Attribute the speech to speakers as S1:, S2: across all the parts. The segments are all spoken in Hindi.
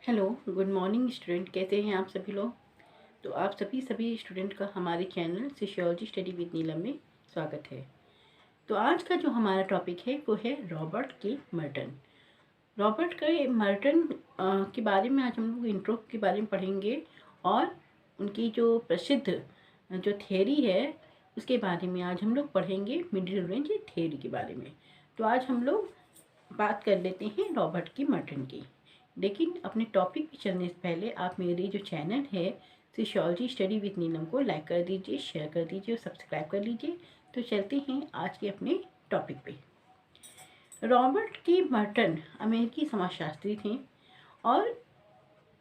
S1: Hello, good morning student. कैसे हैं आप सभी लोग? तो आप सभी स्टूडेंट का हमारे चैनल सोशियोलॉजी स्टडी विद नीलम में स्वागत है। तो आज का जो हमारा टॉपिक है वो है रॉबर्ट के मर्टन। रॉबर्ट के मर्टन के बारे में आज हम लोग इंट्रो के बारे में पढ़ेंगे और उनकी जो प्रसिद्ध जो थ्योरी है उसके बारे में आज हम लोग पढ़ेंगे, मिडिल रेंज थ्योरी के बारे में। तो आज हम लोग बात कर लेते हैं रॉबर्ट की मर्टन की। लेकिन अपने टॉपिक पे चलने से पहले आप मेरी जो चैनल है सोशियोलॉजी स्टडी विद नीलम को लाइक कर दीजिए, शेयर कर दीजिए और सब्सक्राइब कर लीजिए। तो चलते हैं आज के अपने टॉपिक पे। रॉबर्ट की मर्टन अमेरिकी समाजशास्त्री थे और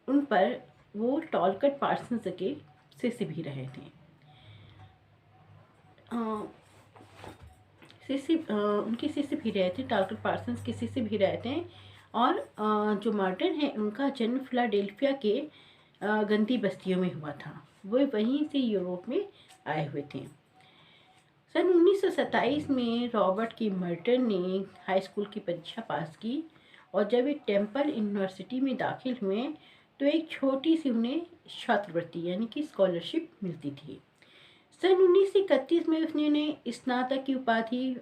S1: उन पर वो टॉलकट पार्सन्स के शिष्य भी रहे थे। उनके शिष्य भी रहे थे, टॉलकट पार्सन्स के शिष्य भी रहे थे। और जो मर्टन है उनका जन्म फिलाडेल्फिया के गंदी बस्तियों में हुआ था। वो वहीं से यूरोप में आए हुए थे। सन 1927 में रॉबर्ट की मर्टन ने हाई स्कूल की परीक्षा पास की और जब वे टेम्पल यूनिवर्सिटी में दाखिल हुए तो एक छोटी सी उन्हें छात्रवृत्ति यानी कि स्कॉलरशिप मिलती थी। सन 1931 में उसने स्नातक की उपाधि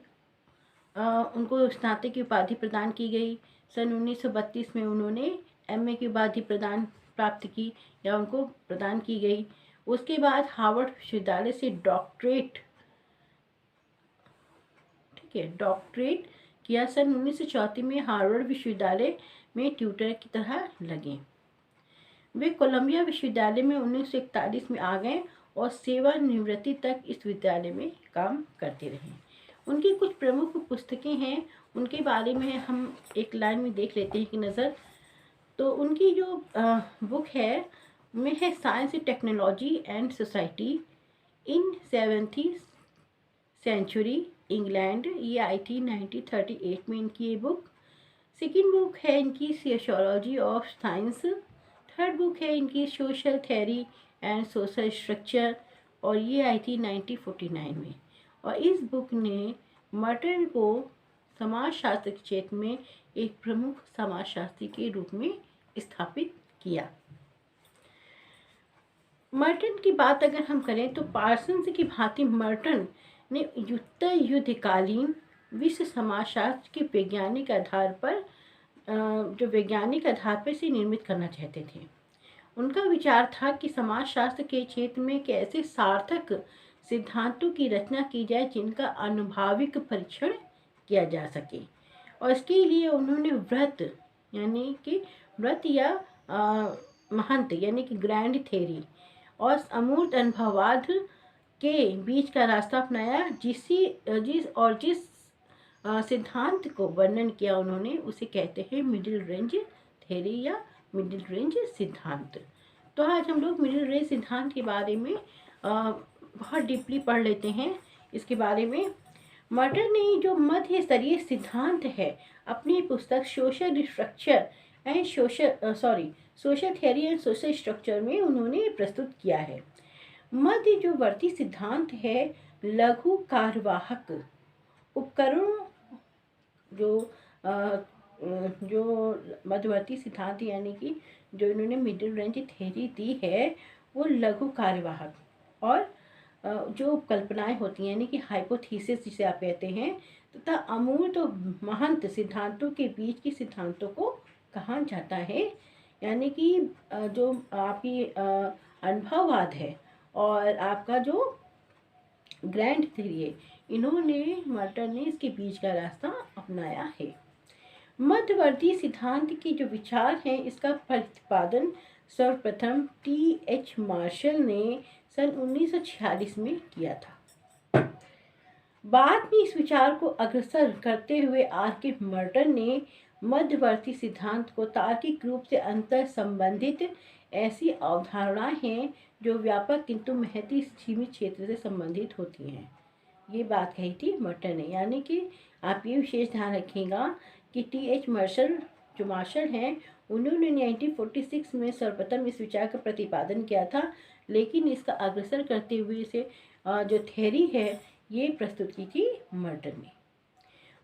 S1: उनको स्नातक की उपाधि प्रदान की गई। सन 1932 में उन्होंने एमए की उपाधि प्राप्त की या उनको प्रदान की गई। उसके बाद हार्वर्ड विश्वविद्यालय से डॉक्टरेट किया। सन 1934 में हार्वर्ड विश्वविद्यालय में ट्यूटर की तरह लगे। वे कोलंबिया विश्वविद्यालय में 1941 में आ गए और सेवानिवृत्ति तक इस विद्यालय में काम करते रहे। उनकी कुछ प्रमुख पुस्तकें हैं, उनके बारे में हम एक लाइन में देख लेते हैं कि नज़र। तो उनकी जो बुक है में है science technology and society in 7th century England. ये आई थी 1938 में इनकी ये बुक। सेकेंड बुक है इनकी sociology of science. Third book है इनकी social theory and social structure और ये आई थी 1949 में। और इस बुक ने मर्टन को समाजशास्त्र के क्षेत्र में एक प्रमुख समाजशास्त्री के रूप में स्थापित किया। मर्टन की बात अगर हम करें तो पार्सन्स की भांति मर्टन ने उत्तर युद्धकालीन विश्व समाजशास्त्र के वैज्ञानिक आधार पर से निर्मित करना चाहते थे। उनका विचार था कि समाजशास्त्र के क्षेत्र में कैसे सार्थक सिद्धांतों की रचना की जाए जिनका आनुभाविक परीक्षण किया जा सके। और इसके लिए उन्होंने व्रत या महंत यानी कि ग्रैंड थ्योरी और अमूर्त अनुभववाद के बीच का रास्ता अपनाया। जिस सिद्धांत को वर्णन किया उन्होंने उसे कहते हैं मिडिल रेंज थ्योरी या मिडिल रेंज सिद्धांत। तो आज हम लोग मिडिल रेंज सिद्धांत के बारे में बहुत डीपली पढ़ लेते हैं। इसके बारे में मर्टन ने जो मध्य स्तरीय सिद्धांत है अपनी पुस्तक social theory and social structure में उन्होंने प्रस्तुत किया है। मध्य जो वर्ती सिद्धांत है लघु कार्यवाहक उपकरणों जो मध्यवर्ती सिद्धांत यानी कि जो इन्होंने मिडिल रेंज थ्योरी दी है वो लघु कार्यवाहक और जो कल्पनाएं होती हैं यानी कि हाइपोथेसिस जिसे आप कहते हैं तथा अमूर्त और महंत सिद्धांतों के बीच की सिद्धांतों को कहा जाता है। यानी कि जो आपकी अनुभववाद है और आपका जो ग्रैंड थ्योरी है इन्होंने मर्टन ने इसके बीच का रास्ता अपनाया है। मध्यवर्ती सिद्धांत की जो विचार है इसका प्रतिपादन सर्वप्रथम T.H. मार्शल ने सन 1946 में किया था। बाद में इस विचार को अग्रसर करते हुए R.K. मर्टन ने मध्यवर्ती सिद्धांत को तार्किक रूप से अंतर संबंधित ऐसी अवधारणाएं हैं जो व्यापक किंतु महती सीमित क्षेत्र से संबंधित होती हैं। ये बात कही थी मर्टन ने। यानी कि आप ये विशेष ध्यान रखिएगा कि T.H. मार्शल हैं उन्होंने 1946 में सर्वप्रथम इस विचार का प्रतिपादन किया था, लेकिन इसका अग्रसर करते हुए इसे जो थ्योरी है ये प्रस्तुत की थी मर्टन ने।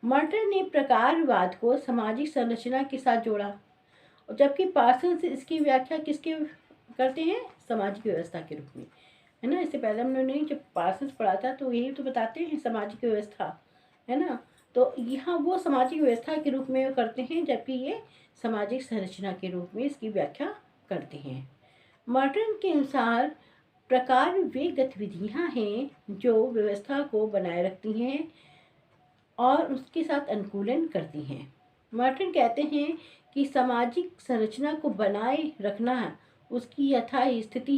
S1: मर्टन ने प्रकारवाद को सामाजिक संरचना के साथ जोड़ा और जबकि पार्सन्स इसकी व्याख्या किसके करते हैं, सामाजिक व्यवस्था के रूप में, है ना। इससे पहले हमने जब पार्सन्स पढ़ा था तो यही तो बताते हैं, सामाजिक व्यवस्था, है ना। तो यहाँ वो सामाजिक व्यवस्था के रूप में करते हैं, जबकि ये सामाजिक संरचना के रूप में इसकी व्याख्या करते हैं। मॉर्टन के अनुसार प्रकार वे गतिविधियाँ हैं जो व्यवस्था को बनाए रखती हैं और उसके साथ अनुकूलन करती हैं। मॉर्टन कहते हैं कि सामाजिक संरचना को बनाए रखना, उसकी यथास्थिति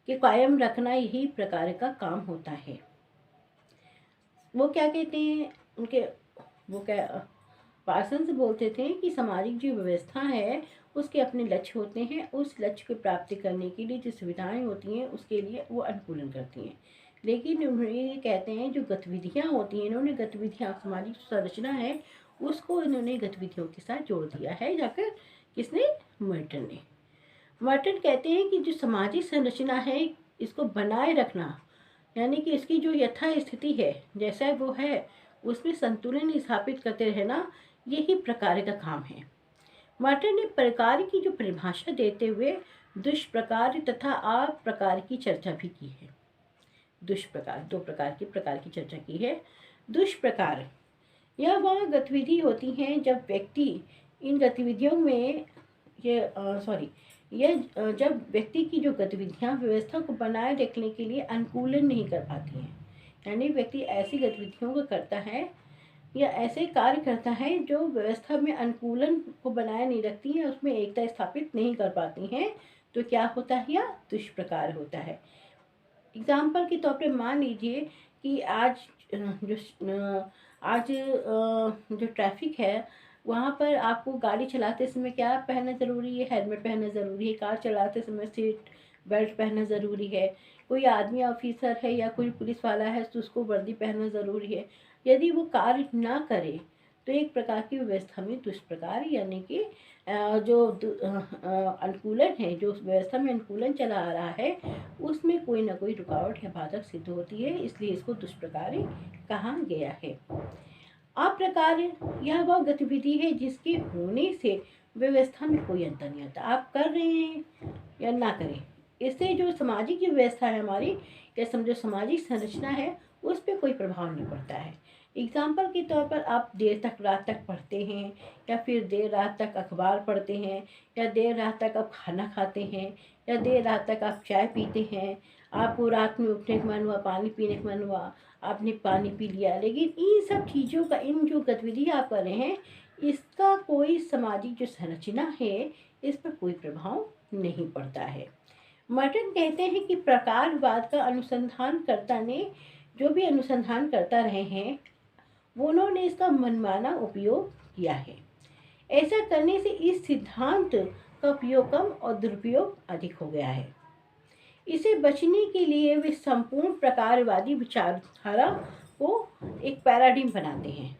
S1: के कायम रखना, यही प्रकार का काम होता है। वो क्या कहते हैं, उनके वो क्या पार्सन्स बोलते थे कि सामाजिक जो व्यवस्था है उसके अपने लक्ष्य होते हैं, उस लक्ष्य को प्राप्ति करने के लिए जो सुविधाएं होती हैं उसके लिए वो अनुकूलन करती हैं। लेकिन उन्होंने ये कहते हैं जो गतिविधियां होती हैं, इन्होंने गतिविधियां, सामाजिक संरचना है उसको इन्होंने गतिविधियों के साथ जोड़ दिया है, जाकर किसने, मॉर्टन ने। मॉर्टन कहते हैं कि जो सामाजिक संरचना है इसको बनाए रखना, यानी कि इसकी जो यथास्थिति है जैसा वो है उसमें संतुलन स्थापित करते रहना, यही प्रकार का काम है। मॉर्टन ने प्रकार की जो परिभाषा देते हुए दुष्प्रकार तथा अप्रकार की चर्चा भी की है। दुष्प्रकार, दो प्रकार की चर्चा की है। दुष्प्रकार यह वह गतिविधि होती हैं जब व्यक्ति इन गतिविधियों में जब व्यक्ति की जो गतिविधियां व्यवस्था को बनाए रखने के लिए अनुकूलन नहीं कर पाती हैं, यानी व्यक्ति ऐसी गतिविधियों को करता है या ऐसे कार्य करता है जो व्यवस्था में अनुकूलन को बनाए नहीं रखती हैं, उसमें एकता स्थापित नहीं कर पाती हैं, तो क्या होता है, या दुष्प्रकार होता है। एग्जाम्पल के तौर पे मान लीजिए कि आज जो ट्रैफिक है वहाँ पर आपको गाड़ी चलाते समय क्या पहनना ज़रूरी है, हेलमेट पहनना ज़रूरी है। कार चलाते समय सीट बेल्ट पहनना ज़रूरी है। कोई आदमी ऑफिसर है या कोई पुलिस वाला है तो उसको वर्दी पहनना ज़रूरी है। यदि वो कार्य ना करे तो एक प्रकार की व्यवस्था में दुष्प्रकार, यानी कि जो अनुकूलन है, जो व्यवस्था में अनुकूलन चला आ रहा है उसमें कोई ना कोई रुकावट या बाधक सिद्ध होती है, इसलिए इसको दुष्प्रकार कहा गया है। अप्रकार यह वह गतिविधि है जिसके होने से व्यवस्था में कोई अंतर नहीं आता, आप कर रहे हैं या ना करें, इससे जो सामाजिक जो व्यवस्था है हमारी, या समझो सामाजिक संरचना है, उस पर कोई प्रभाव नहीं पड़ता है। एग्जाम्पल के तौर पर आप देर तक रात तक पढ़ते हैं, या फिर देर रात तक अखबार पढ़ते हैं, या देर रात तक आप खाना खाते हैं, या देर रात तक आप चाय पीते हैं। आपको रात में उठने का मन हुआ, पानी पीने का मन हुआ, आपने पानी पी लिया, लेकिन इन सब चीज़ों का, इन जो गतिविधि आप कर रहे हैं, इसका कोई सामाजिक जो संरचना है इस पर कोई प्रभाव नहीं पड़ता है। मॉर्टन कहते हैं कि प्रकारवाद का अनुसंधानकर्ता ने जो भी अनुसंधान करता रहे हैं उन्होंने इसका मनमाना उपयोग किया है। ऐसा करने से इस सिद्धांत का उपयोग कम और दुरुपयोग अधिक हो गया है। इसे बचने के लिए वे संपूर्ण प्रकारवादी विचारधारा को एक पैराडिम बनाते हैं।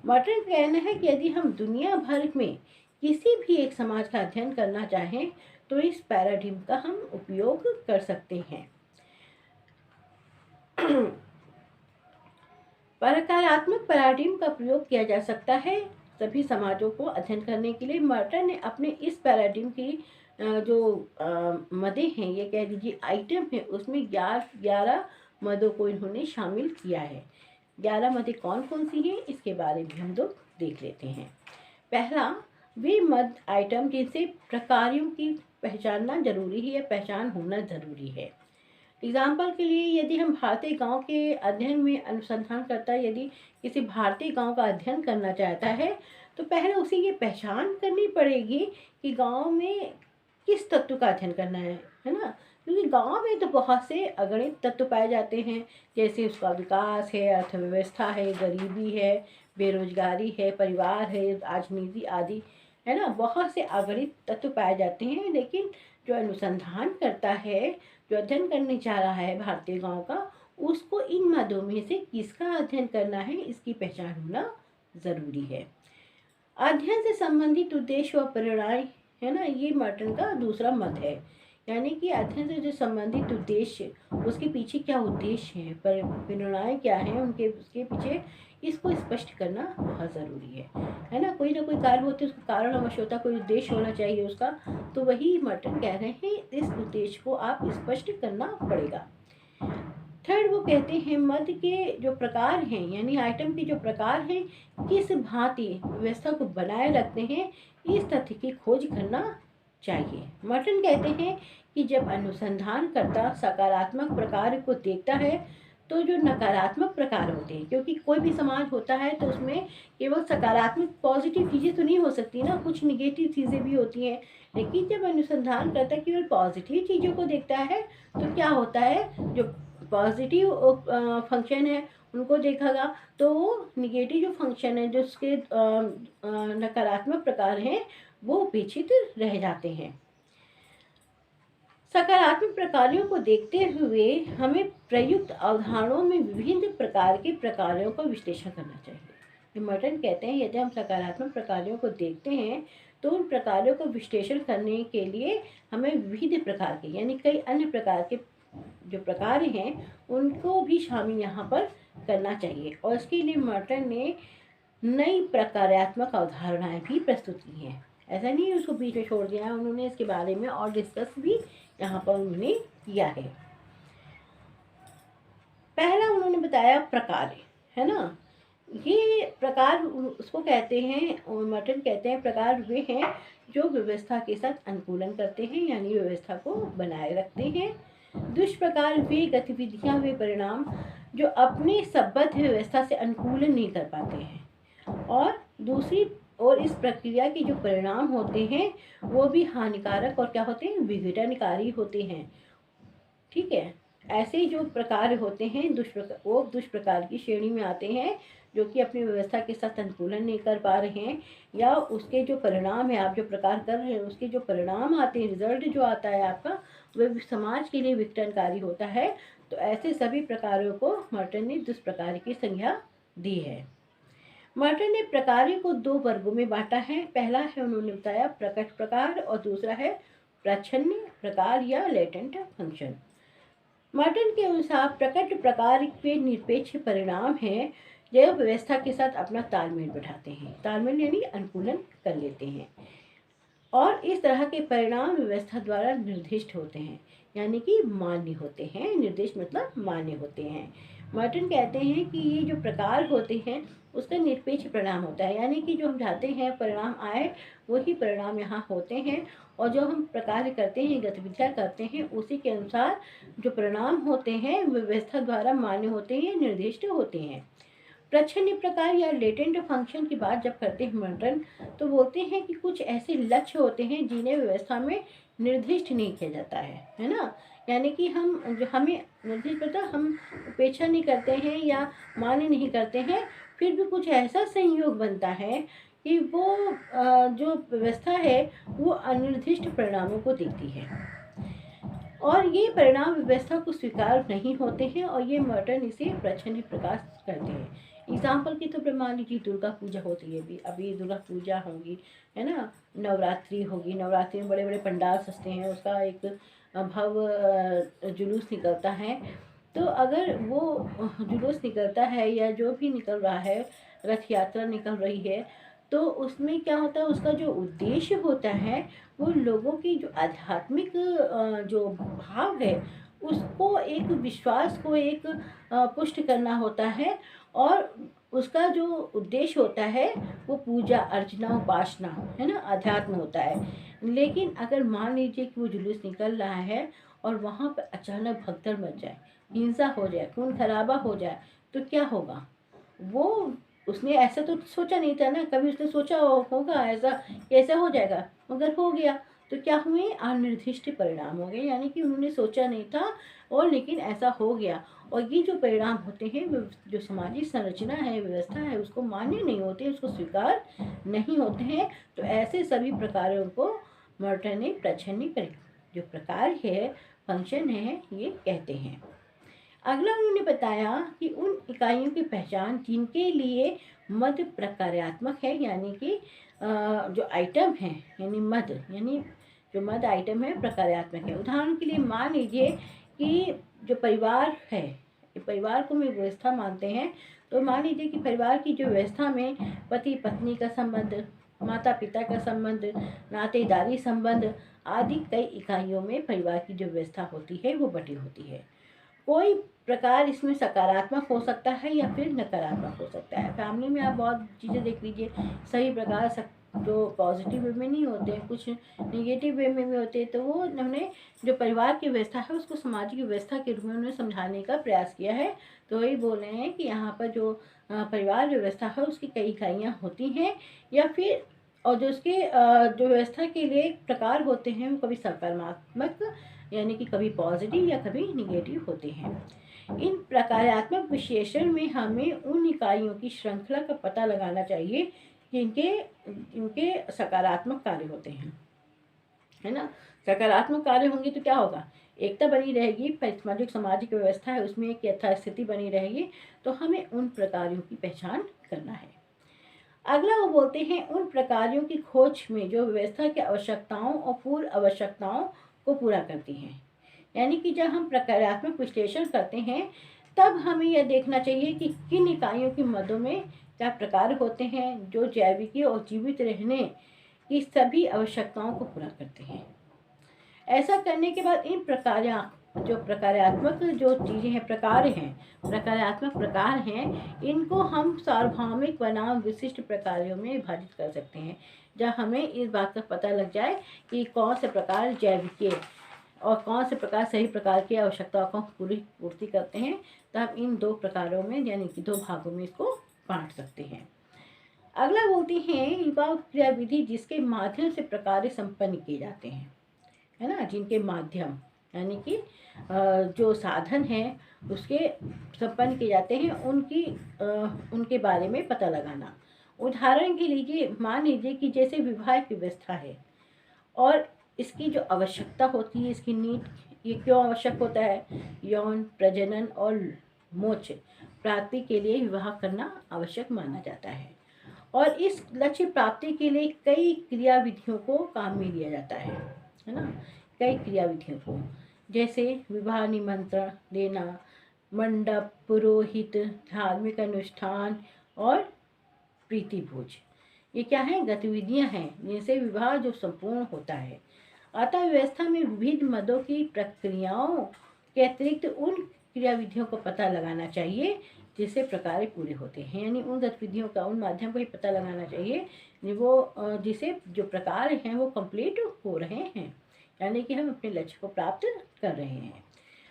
S1: मॉर्टन का कहना है कि यदि हम दुनिया भर में किसी भी एक समाज का अध्ययन करना चाहें तो इस पैराडिम का हम उपयोग कर सकते हैं। प्रकारात्मक पैराडिम का प्रयोग किया जा सकता है सभी समाजों को अध्ययन करने के लिए। मॉर्टन ने अपने इस पैराडिम की जो मदें हैं, ये कह लीजिए आइटम है, उसमें 11 मदों को इन्होंने शामिल किया है। 11 मदें कौन कौन सी हैं इसके बारे में हम लोग देख लेते हैं। पहला, वे मद आइटम जिनसे प्रकारों की पहचानना जरूरी है या पहचान होना जरूरी है। एग्जाम्पल के लिए यदि हम भारतीय गांव के अध्ययन में अनुसंधान करता, यदि किसी भारतीय गांव का अध्ययन करना चाहता है तो पहले उसे ये पहचान करनी पड़ेगी कि गांव में किस तत्व का अध्ययन करना है ना। क्योंकि गांव में तो बहुत से अगणित तत्व पाए जाते हैं, जैसे उसका विकास है, अर्थव्यवस्था है, गरीबी है, बेरोजगारी है, परिवार है, राजनीति आदि, है ना। बहुत से अगणित तत्व पाए जाते हैं, लेकिन जो अनुसंधान करता है, जो अध्ययन करने जा रहा है भारतीय गांव का, उसको इन मदों में से किसका अध्ययन करना है इसकी पहचान होना जरूरी है। अध्ययन से संबंधित उद्देश्य व परिणाम, है ना, ये मॉर्टन का दूसरा मत है। यानी कि अध्ययन से जो संबंधित उद्देश्य, उसके पीछे क्या उद्देश्य है, परिणाम क्या है उनके, उसके पीछे इसको स्पष्ट करना बहुत ज़रूरी है ना। कोई ना कोई कार्य होते, उसका कारण अवश्य होता, कोई उद्देश्य होना चाहिए उसका। तो वही मर्टन कह रहे हैं, इस उद्देश्य को आप स्पष्ट करना पड़ेगा। थर्ड, वो कहते हैं मद के जो प्रकार हैं, यानी आइटम के जो प्रकार हैं, किस भांति व्यवस्था को बनाए रखते हैं, इस तथ्य की खोज करना चाहिए। मर्टन कहते हैं कि जब अनुसंधानकर्ता सकारात्मक प्रकार को देखता है तो जो नकारात्मक प्रकार होते हैं, क्योंकि कोई भी समाज होता है तो उसमें केवल सकारात्मक पॉजिटिव चीज़ें तो नहीं हो सकती ना, कुछ निगेटिव चीज़ें भी होती हैं। लेकिन जब अनुसंधानकर्ता केवल पॉजिटिव चीज़ों को देखता है तो क्या होता है, जो पॉजिटिव फंक्शन है उनको देखेगा, तो वो निगेटिव जो फंक्शन है, जो उसके नकारात्मक प्रकार हैं, वो उपेक्षित रह जाते हैं। सकारात्मक प्रकारों को देखते हुए हमें प्रयुक्त अवधारणाओं में विभिन्न प्रकार के प्रकारों का विश्लेषण करना चाहिए। मर्टन कहते हैं यदि हम सकारात्मक प्रकारों को देखते हैं तो उन प्रकारों का विश्लेषण करने के लिए हमें विविध प्रकार के, यानी कई अन्य प्रकार के जो प्रकार हैं उनको भी शामिल यहाँ पर करना चाहिए। और इसके लिए मर्टन ने नई प्रकारात्मक अवधारणाएं भी प्रस्तुत की हैं। ऐसा नहीं है उसको बीच में छोड़ दिया है, उन्होंने इसके बारे में और डिस्कस भी यहाँ पर उन्होंने किया है। पहला उन्होंने बताया प्रकार, है ना। ये प्रकार उसको कहते हैं, और मर्टन कहते हैं प्रकार वे हैं जो व्यवस्था के साथ अनुकूलन करते हैं, यानी व्यवस्था को बनाए रखते हैं। दुष्प्रकार वे गतिविधियां, वे परिणाम जो अपने संबद्ध व्यवस्था से अनुकूलन नहीं कर पाते हैं। और दूसरी और इस प्रक्रिया के जो परिणाम होते हैं वो भी हानिकारक और क्या होते हैं, विघटनकारी होते हैं। ठीक है, ऐसे जो प्रकार होते हैं वो दुष्प्रकार की श्रेणी में आते हैं, जो कि अपनी व्यवस्था के साथ अनुकूलन नहीं कर पा रहे हैं, या उसके जो परिणाम है, आप जो प्रकार कर रहे हैं उसके जो परिणाम आते हैं, रिजल्ट जो आता है आपका, वह समाज के लिए विघटनकारी होता है। तो ऐसे सभी प्रकारों को मर्टन ने दुष्प्रकार की संज्ञा दी है। मर्टन ने प्रकारों को दो वर्गों में बांटा है। पहला है उन्होंने बताया प्रकट प्रकार, और दूसरा है प्रच्छन्न प्रकार या लेटेंट फंक्शन। मर्टन के अनुसार प्रकट प्रकार के निरपेक्ष परिणाम हैं जो व्यवस्था के साथ अपना तालमेल बैठाते हैं, तालमेल यानी अनुकूलन कर लेते हैं, और इस तरह के परिणाम व्यवस्था द्वारा निर्दिष्ट होते हैं, यानी कि मान्य होते हैं। निर्दिष्ट मतलब मान्य होते हैं। मर्टन कहते हैं कि ये जो प्रकार होते हैं उसका निरपेक्ष परिणाम होता है, यानी कि जो हम चाहते हैं परिणाम आए वही परिणाम यहाँ होते हैं, और जो हम प्रकार करते हैं, गतिविधियाँ करते हैं, उसी के अनुसार जो परिणाम होते हैं व्यवस्था द्वारा मान्य होते हैं, निर्दिष्ट होते हैं। प्रच्छन्न प्रकार या लेटेंट फंक्शन की बात जब करते हैं मर्टन, तो बोलते हैं कि कुछ ऐसे लक्ष्य होते हैं जिन्हें व्यवस्था में निर्दिष्ट नहीं किया जाता है ना। यानी कि हमें निर्दिष्ट पता, हम उपेक्षा नहीं करते हैं या मान्य नहीं करते हैं, फिर भी कुछ ऐसा संयोग बनता है कि वो जो व्यवस्था है वो अनिर्दिष्ट परिणामों को देखती है, और ये परिणाम व्यवस्था को स्वीकार नहीं होते हैं, और ये मर्टन इसे प्रच्छन्न प्रकाश करते हैं। एग्जाम्पल की तो मान लीजिए दुर्गा पूजा होती है, अभी दुर्गा पूजा होगी, है ना, नवरात्रि होगी। नवरात्रि में बड़े बड़े पंडाल सजते हैं, उसका एक भव्य जुलूस निकलता है। तो अगर वो जुलूस निकलता है या जो भी निकल रहा है, रथ यात्रा निकल रही है, तो उसमें क्या होता है, उसका जो उद्देश्य होता है वो लोगों की जो आध्यात्मिक जो भाव है उसको, एक विश्वास को एक पुष्ट करना होता है, और उसका जो उद्देश्य होता है वो पूजा अर्चना उपासना, है ना, अध्यात्म होता है। लेकिन अगर मान लीजिए कि वो जुलूस निकल रहा है और वहाँ पर अचानक भगदड़ मच जाए, हिंसा हो जाए, खून खराबा हो जाए, तो क्या होगा। वो उसने ऐसा तो सोचा नहीं था ना, कभी उसने सोचा होगा ऐसा कैसे हो जाएगा, मगर हो गया। तो क्या हुए, अनिर्दिष्ट परिणाम हो गए, यानी कि उन्होंने सोचा नहीं था और लेकिन ऐसा हो गया। और ये जो परिणाम होते हैं जो सामाजिक संरचना है, व्यवस्था है, उसको मान्य नहीं होते, उसको स्वीकार नहीं होते हैं। तो ऐसे सभी प्रकारों को मर्टन ने प्रच्छन्न जो प्रकार है, फंक्शन है, ये कहते हैं। अगला उन्होंने बताया कि उन इकाइयों की पहचान जिनके लिए मद प्रकार्यात्मक है, यानी कि जो आइटम है, यानी मद, यानी जो मद आइटम है प्रकार्यात्मक है। उदाहरण के लिए मान लीजिए कि जो परिवार है, कि परिवार को हम व्यवस्था मानते हैं, तो मान लीजिए कि परिवार की जो व्यवस्था में पति पत्नी का संबंध, माता पिता का संबंध, नातेदारी संबंध आदि कई इकाइयों में परिवार की जो व्यवस्था होती है वो बटी होती है। कोई प्रकार इसमें सकारात्मक हो सकता है या फिर नकारात्मक हो सकता है। फैमिली में आप बहुत चीज़ें देख लीजिए, सही प्रकार जो पॉजिटिव वे में नहीं होते हैं, कुछ नेगेटिव वे में भी होते हैं। तो वो उन्होंने जो परिवार की व्यवस्था है उसको सामाजिक व्यवस्था के रूप में उन्होंने समझाने का प्रयास किया है। तो वही बोल रहे हैं कि यहाँ पर जो परिवार व्यवस्था है उसकी कई इकाइयाँ होती हैं, या फिर और जो उसके जो व्यवस्था के लिए प्रकार होते हैं वो कभी सकारात्मक यानी कि कभी पॉजिटिव या कभी निगेटिव होते हैं। इन प्रकारात्मक विश्लेषण में हमें उन इकाइयों की श्रृंखला का पता लगाना चाहिए जिनके इनके सकारात्मक कार्य होते हैं, है ना। सकारात्मक कार्य होंगे तो क्या होगा, एकता बनी रहेगी, सामाजिक व्यवस्था है उसमें एक यथास्थिति बनी रहेगी। तो हमें उन प्रकारों की पहचान करना है। अगला वो बोलते हैं उन प्रकारों की खोज में जो व्यवस्था की आवश्यकताओं और पूर्व आवश्यकताओं को पूरा करती हैं। यानी कि जब हम प्रकारात्मक विश्लेषण करते हैं तब हमें यह देखना चाहिए कि किन इकाइयों की मदों में क्या प्रकार होते हैं जो जैविकी और जीवित रहने की सभी आवश्यकताओं को पूरा करते हैं। ऐसा करने के बाद इन प्रकारात्मक जो चीज़ें हैं, प्रकारात्मक प्रकार हैं, इनको हम सार्वभौमिक बनाम विशिष्ट प्रकारों में विभाजित कर सकते हैं। जब हमें इस बात का पता लग जाए कि कौन से प्रकार जैविक और कौन से प्रकार सही प्रकार की आवश्यकताओं को पूर्ति करते हैं, तब इन दो प्रकारों में यानी कि दो भागों में इसको बांट सकते हैं। अगला बोलते हैं युवा क्रियाविधि जिसके माध्यम से प्रकार संपन्न किए जाते हैं, है ना, जिनके माध्यम यानी कि जो साधन हैं उसके संपन्न किए जाते हैं, उनके बारे में पता लगाना। उदाहरण के लिए मान लीजिए कि जैसे विवाह की व्यवस्था है और इसकी जो आवश्यकता होती है, इसकी नीड, ये क्यों आवश्यक होता है, यौन प्रजनन और मोक्ष प्राप्ति के लिए विवाह करना आवश्यक माना जाता है। और इस लक्ष्य प्राप्ति के लिए कई क्रियाविधियों को काम में लिया जाता है ना, कई क्रियाविधियों को, जैसे विवाह निमंत्रण देना, मंडप, पुरोहित, धार्मिक अनुष्ठान और प्रीति भोज। ये क्या है, गतिविधियां हैं जिनसे विवाह जो संपूर्ण होता है। अतः व्यवस्था में विविध मदों की प्रक्रियाओं के अतिरिक्त उन क्रियाविधियों को पता लगाना चाहिए जिससे प्रकार पूरे होते हैं। यानी उन गतिविधियों का, उन माध्यम को ही पता लगाना चाहिए जिसे जो प्रकार हैं वो कंप्लीट हो रहे हैं, यानी कि हम अपने लक्ष्य को प्राप्त कर रहे हैं।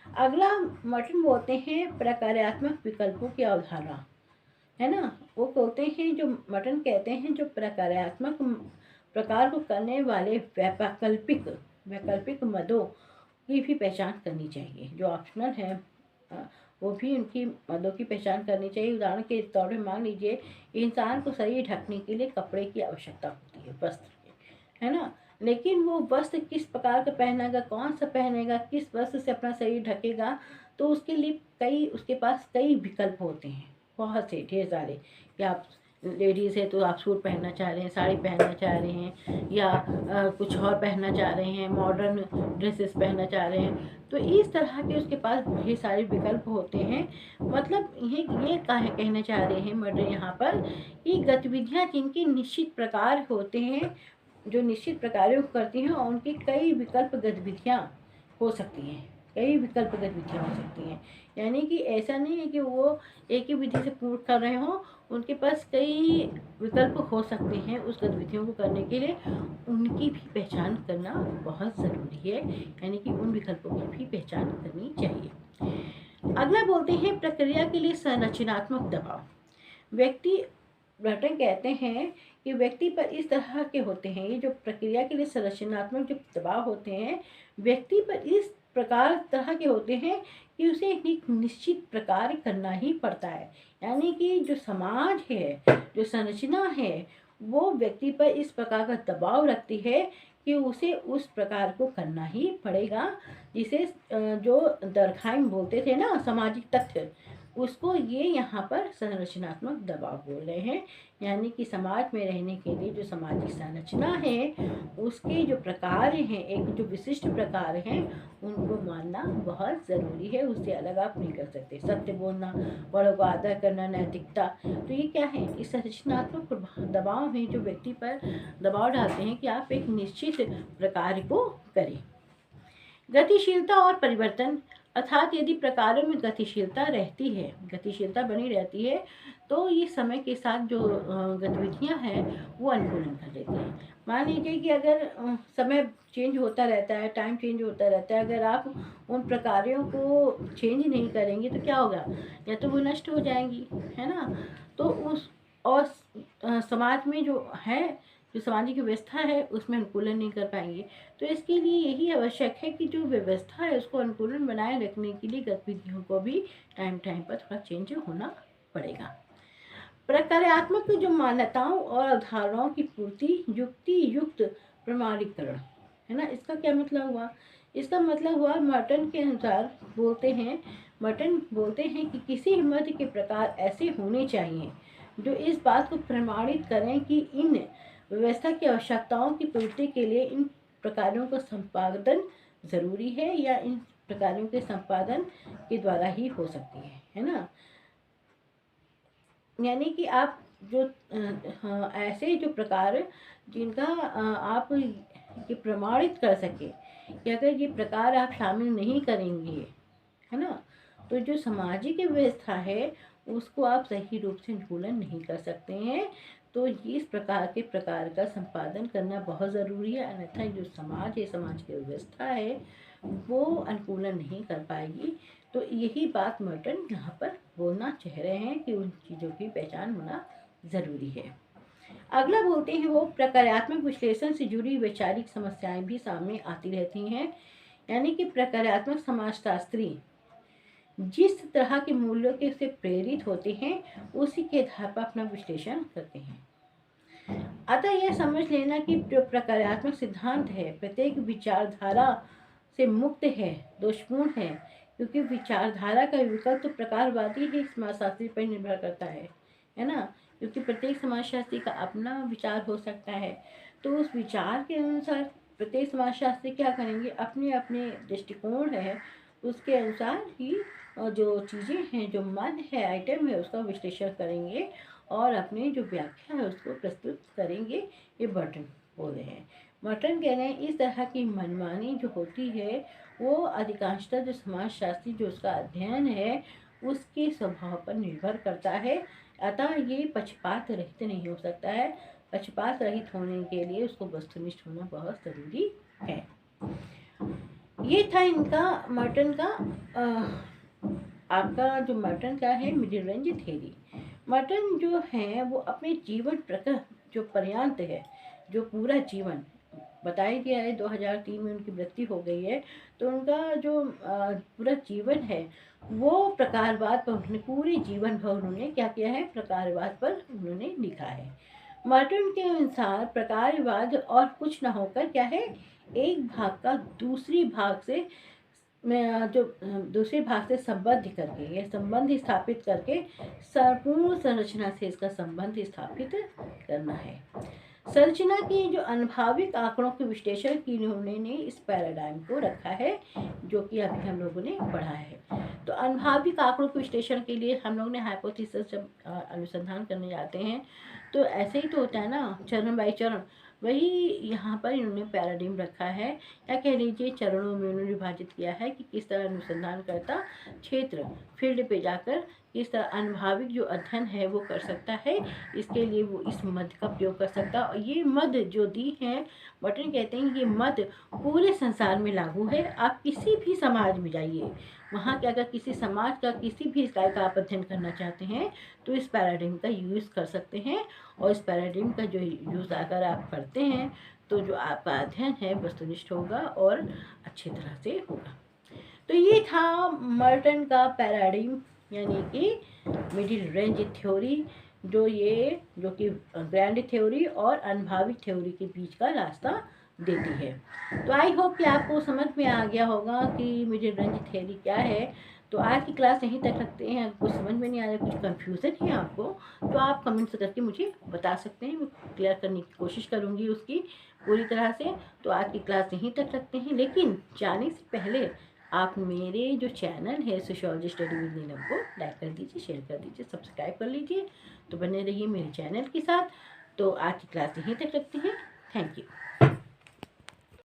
S1: अगला मर्टन बोलते हैं प्रकारात्मक विकल्पों की अवधारणा, है ना। वो बोलते हैं, जो मर्टन कहते हैं, जो प्रकारात्मक प्रकार को करने वाले वैकल्पिक मदों की भी पहचान करनी चाहिए। जो ऑप्शनल है वो भी उनकी मदों की पहचान करनी चाहिए। उदाहरण के तौर पर मान लीजिए इंसान को शरीर ढकने के लिए कपड़े की आवश्यकता होती है, वस्त्र की, है ना। लेकिन वो वस्त्र किस प्रकार का पहनेगा, कौन सा पहनेगा, किस वस्त्र से अपना शरीर ढकेगा, तो उसके लिए उसके पास कई विकल्प होते हैं, बहुत से, ढेर सारे। कि आप लेडीज़ है तो आप सूट पहनना चाह रहे हैं, साड़ी पहनना चाह रहे हैं, या कुछ और पहनना चाह रहे हैं, मॉडर्न ड्रेसेस पहनना चाह रहे हैं। तो इस तरह के उसके पास ढेर सारे विकल्प होते हैं। मतलब ये कहना चाह रहे हैं मर्डर यहाँ पर कि गतिविधियाँ जिनके निश्चित प्रकार होते हैं, जो निश्चित प्रकारों को करती हैं, और उनकी कई विकल्प गतिविधियाँ हो सकती हैं, कई विकल्प गतिविधियाँ हो सकती हैं। यानी कि ऐसा नहीं है कि वो एक ही विधि से पूर्ण कर रहे हों, उनके पास कई विकल्प हो सकते हैं उस गतिविधियों को करने के लिए। उनकी भी पहचान करना बहुत ज़रूरी है, यानी कि उन विकल्पों की भी पहचान करनी चाहिए। अगला बोलते हैं प्रक्रिया के लिए संरचनात्मक दबाव। ब्रटन कहते हैं कि व्यक्ति पर इस तरह के होते हैं, ये जो प्रक्रिया के लिए संरचनात्मक जो दबाव होते हैं व्यक्ति पर इस तरह के होते हैं कि उसे एक निश्चित प्रकार करना ही पड़ता है। यानी कि जो समाज है, जो संरचना है, वो व्यक्ति पर इस प्रकार का दबाव रखती है कि उसे उस प्रकार को करना ही पड़ेगा, जिसे जो दर्खाइम बोलते थे ना, सामाजिक तथ्य, उसको ये यहाँ पर संरचनात्मक दबाव बोल रहे हैं। यानी कि समाज में रहने के लिए जो सामाजिक संरचना है, उसके जो प्रकार हैं, एक जो विशिष्ट प्रकार हैं, उनको मानना बहुत ज़रूरी है। उससे अलग आप नहीं कर सकते। सत्य बोलना, बड़ों को आदर करना, नैतिकता, तो ये क्या है, इस संरचनात्मक दबाव में जो व्यक्ति पर दबाव डालते हैं कि आप एक निश्चित प्रकार को करें। गतिशीलता और परिवर्तन, अर्थात यदि प्रकारों में गतिशीलता रहती है, गतिशीलता बनी रहती है, तो ये समय के साथ जो गतिविधियां हैं वो अनुकूलन कर लेती हैं। मान लीजिए कि अगर समय चेंज होता रहता है, टाइम चेंज होता रहता है, अगर आप उन प्रकारों को चेंज नहीं करेंगे तो क्या होगा, या तो वो नष्ट हो जाएंगी, है ना। तो उस और समाज में जो है, जो सामाजिक व्यवस्था है, उसमें अनुकूलन नहीं कर पाएंगे। तो इसके लिए यही आवश्यक है कि जो व्यवस्था है उसको अनुकूलन बनाए रखने के लिए गतिविधियों को भी टाइम टाइम पर थोड़ा चेंज होना पड़ेगा। प्रक्रियात्मक जो मान्यताओं और अवधारणाओं की पूर्ति, युक्ति युक्त प्रमाणीकरण, है ना। इसका क्या मतलब हुआ, इसका मतलब हुआ मर्टन के अनुसार मर्टन बोलते हैं कि किसी मध्य के प्रकार ऐसे होने चाहिए जो इस बात को प्रमाणित करें कि इन व्यवस्था की आवश्यकताओं की पूर्ति के लिए इन प्रकारों का संपादन जरूरी है, या इन प्रकारों के संपादन के द्वारा ही हो सकती है ना। यानी कि आप जो ऐसे जो प्रकार जिनका आप ये प्रमाणित कर सके कि अगर ये प्रकार आप शामिल नहीं करेंगे, है ना, तो जो सामाजिक व्यवस्था है उसको आप सही रूप से अनुकूलन नहीं कर सकते हैं। तो इस प्रकार के प्रकार का संपादन करना बहुत ज़रूरी है, अन्यथा जो समाज है, समाज की व्यवस्था है, वो अनुकूलन नहीं कर पाएगी। तो यही बात मर्टन यहाँ पर बोलना चाह रहे हैं कि उन चीज़ों की पहचान होना ज़रूरी है। अगला बोलते हैं वो प्रक्रियात्मक विश्लेषण से जुड़ी वैचारिक समस्याएं भी सामने आती रहती हैं। यानी कि प्रक्रियात्मक समाजशास्त्री जिस तरह के मूल्यों के से प्रेरित होते हैं उसी के आधार पर अपना विश्लेषण करते हैं। अतः यह समझ लेना कि जो प्रक्रियात्मक सिद्धांत है प्रत्येक विचारधारा से मुक्त है, दोषपूर्ण है, क्योंकि विचारधारा का विकल्प तो प्रकारवादी ही समाजशास्त्री पर निर्भर करता है ना। क्योंकि प्रत्येक समाजशास्त्री का अपना विचार हो सकता है, तो उस विचार के अनुसार प्रत्येक समाजशास्त्री क्या करेंगे, अपने अपने दृष्टिकोण है उसके अनुसार ही जो चीज़ें हैं, जो मद है, आइटम है, उसका विश्लेषण करेंगे और अपने जो व्याख्या है उसको प्रस्तुत करेंगे। ये मर्टन बोल रहे हैं। मर्टन कह रहे हैं इस तरह की मनमानी जो होती है वो अधिकांशतः जो समाजशास्त्री जो उसका अध्ययन है उसके स्वभाव पर निर्भर करता है। अतः ये पक्षपात रहित नहीं हो सकता है। पक्षपात रहित होने के लिए उसको वस्तुनिष्ठ होना बहुत ज़रूरी है। ये था इनका मर्टन का आपका जो मर्टन का है मिडिल रेंज थ्योरी। मर्टन जो है वो अपने जीवन जो पर्यंत है, जो पूरा जीवन बताया गया है 2003 में उनकी मृत्यु हो गई है, तो उनका जो पूरा जीवन है वो प्रकारवाद पर उन्होंने पूरे जीवन भर उन्होंने क्या किया है, प्रकारवाद पर उन्होंने लिखा है। मर्टन के अनुसार प्रकारवाद और कुछ न होकर क्या है, एक भाग का दूसरी भाग से जो दूसरे भाग से संबद्ध करके, यह संबंध स्थापित करके संपूर्ण संरचना से इसका संबंध स्थापित करना है। संरचना की जो अनुभविक आंकड़ों के विश्लेषण की उन्होंने इस पैराडाइम को रखा है जो कि अभी हम लोगों ने पढ़ा है। तो अनुभविक आंकड़ों के विश्लेषण के लिए हम लोग ने हाइपोथेसिस जब अनुसंधान करने जाते हैं तो ऐसे ही तो होता है ना, चरण बाई चरण, वही यहाँ पर इन्होंने पैराडाइम रखा है, या कह लीजिए चरणों में उन्होंने विभाजित किया है कि किस तरह अनुसंधान करता क्षेत्र फील्ड पे जाकर किस तरह अनुभविक जो अध्ययन है वो कर सकता है। इसके लिए वो इस मद का प्रयोग कर सकता है। और ये मद जो दी है, मर्टन कहते हैं ये मद पूरे संसार में लागू है। आप किसी भी समाज में जाइए, वहाँ के अगर किसी समाज का किसी भी इकाई का आप अध्ययन करना चाहते हैं तो इस पैराडाइम का यूज़ कर सकते हैं। और इस पैराडाइम का जो यूज़ अगर आप करते हैं तो जो आपका अध्ययन है वस्तुनिष्ठ होगा और अच्छी तरह से होगा। तो ये था मर्टन का पैराडाइम, यानी कि मिडिल रेंज थ्योरी, जो कि ग्रैंड थ्योरी और अनुभविक थ्योरी के बीच का रास्ता देती है। तो आई होप कि आपको समझ में आ गया होगा कि मिडिल रेंज थ्योरी क्या है। तो आज की क्लास यहीं तक रखते हैं। कुछ समझ में नहीं आ रहा, कुछ कंफ्यूजन है आपको, तो आप कमेंट्स करके मुझे बता सकते हैं। मैं क्लियर करने की कोशिश करूँगी उसकी पूरी तरह से। तो आज की क्लास यहीं तक रखते हैं, लेकिन जाने से पहले आप मेरे जो चैनल है सोशियोलॉजी स्टडी विद नीलम को लाइक कर दीजिए, शेयर कर दीजिए, सब्सक्राइब कर लीजिए। तो बने रहिए मेरे चैनल के साथ। तो आज की क्लास यहीं तक रखते हैं। Thank you.